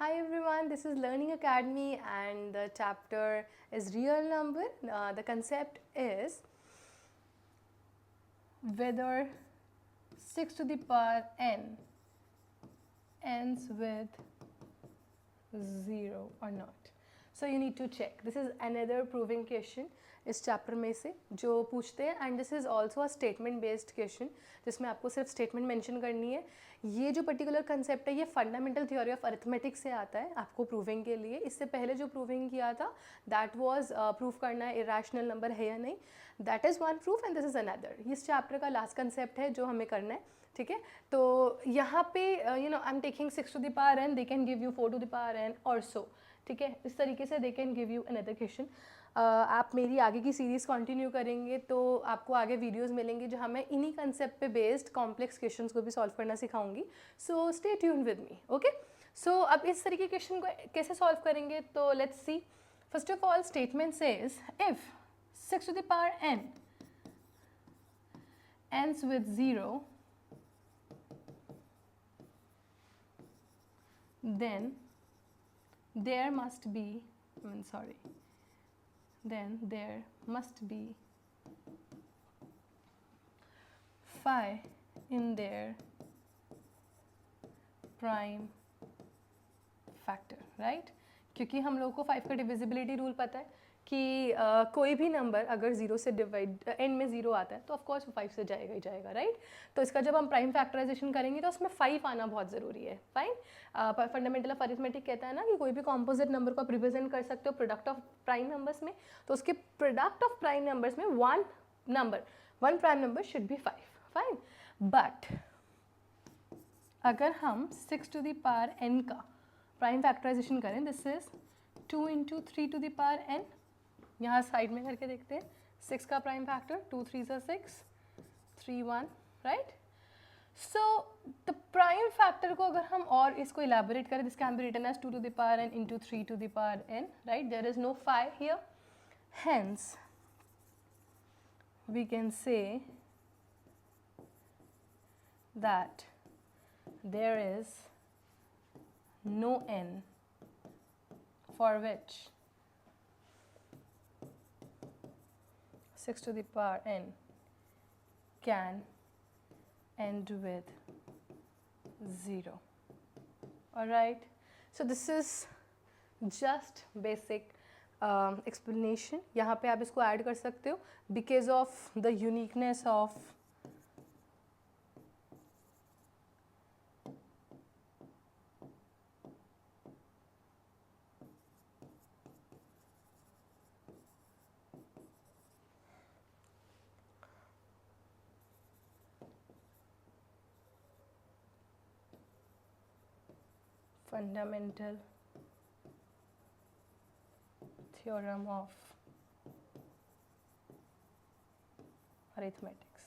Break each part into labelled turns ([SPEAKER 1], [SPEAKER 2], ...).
[SPEAKER 1] Hi everyone, this is Learning Academy and the chapter is real number. The concept is whether 6 to the power n ends with 0 or not. So you need to check. This is another proving question इस chapter में से जो पूछते हैं and this is also a statement based question जिसमें आपको सिर्फ statement mention करनी है. ये जो पर्टिकुलर कंसेप्ट है ये फंडामेंटल थ्योरी ऑफ अरिथमेटिक से आता है आपको प्रूविंग के लिए. इससे पहले जो प्रूविंग किया था दैट वाज प्रूफ करना है इरेशनल नंबर है या नहीं. That is one proof and this is another. इस चैप्टर का लास्ट कंसेप्ट है जो हमें करना है. ठीक है, तो यहाँ पे you know I am taking 6 to the power n, they can give you 4 to the power n और सो. ठीक है, इस तरीके से they can give you another question. आप मेरी आगे की सीरीज़ कंटिन्यू करेंगे तो आपको आगे वीडियोस मिलेंगे जहाँ मैं इन्हीं कंसेप्ट पे बेस्ड कॉम्प्लेक्स क्वेश्चंस को भी सॉल्व करना सिखाऊंगी. So stay tune with me. Okay, so अब इस तरीके के क्वेश्चन को कैसे सॉल्व करेंगे तो let's see. First of all statement says if 6 to the power n ends with 0 then there must be phi in their prime factor, right? क्योंकि हम लोगों को 5 का डिविजिबिलिटी रूल पता है कि कोई भी नंबर अगर 0 से डिवाइड एंड में 0 आता है तो ऑफकोर्स वो 5 से जाएगा ही जाएगा, राइट? तो इसका जब हम प्राइम फैक्टराइजेशन करेंगे तो उसमें 5 आना बहुत ज़रूरी है. फाइन, फंडामेंटल ऑफ अरिथमेटिक कहता है ना कि कोई भी कॉम्पोजिट नंबर को आप रिप्रेजेंट कर सकते हो प्रोडक्ट ऑफ प्राइम नंबर्स में. तो उसके प्रोडक्ट ऑफ प्राइम नंबर्स में one prime number should be 5. Fine, but अगर हम 6 टू द पावर n का प्राइम फैक्टराइजेशन करें, this is 2 into 3 to the power n. यहाँ साइड में करके देखते हैं. 6 का prime factor 2 3 6 3 1, right? So the prime factor को अगर हम और इसको इलेबोरेट करें, this can be written as 2 to the power n into 3 to the power n, right? There is no phi here. Hence we can say that there is no n for which 6 to the power n can end with 0. Alright, so this is just basic explanation. यहाँ पे आप इसको add कर सकते हो because of the uniqueness of fundamental theorem of arithmetics.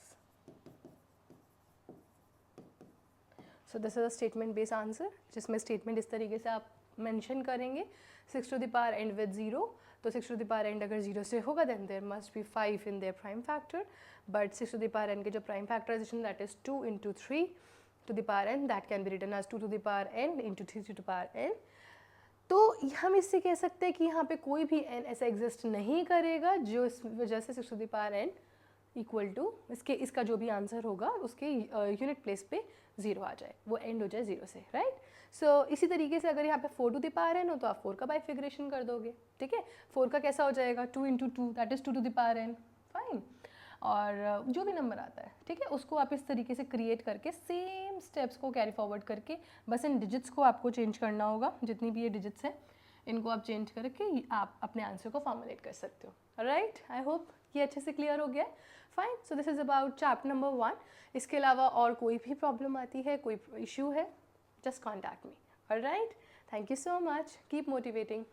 [SPEAKER 1] So this is a statement based answer जिसमें statement इस तरीके से आप mention करेंगे 6 to the power n with 0. तो 6 to the power n अगर 0 से होगा then there must be 5 in their prime factor. But 6 to the power n के जो prime factorization that is 2 into 3 to the power n, that can be written as 2 to the power n into 3 to the power n. तो हम इससे कह सकते हैं कि यहाँ पे कोई भी n ऐसा एग्जिस्ट नहीं करेगा जो इस वजह से 6 to the power n equal to इसका जो भी आंसर होगा उसके यूनिट प्लेस पे 0 आ जाए, वो एंड हो जाए 0 से, राइट? सो इसी तरीके से अगर यहाँ पे 4 टू द पावर n हो तो आप 4 का बाइफिगरेशन कर दोगे. ठीक है, 4 का कैसा हो जाएगा 2 into 2 that is 2 to the power n. Fine, और जो भी नंबर आता है, ठीक है, उसको आप इस तरीके से क्रिएट करके सेम स्टेप्स को कैरी फॉरवर्ड करके बस इन डिजिट्स को आपको चेंज करना होगा. जितनी भी ये डिजिट्स हैं इनको आप चेंज करके आप अपने आंसर को फॉर्मुलेट कर सकते हो. राइट, आई होप ये अच्छे से क्लियर हो गया. Fine, so this is about chapter number 1. इसके अलावा और कोई भी प्रॉब्लम आती है, कोई इशू है, just contact me. All right, thank you so much. Keep motivating.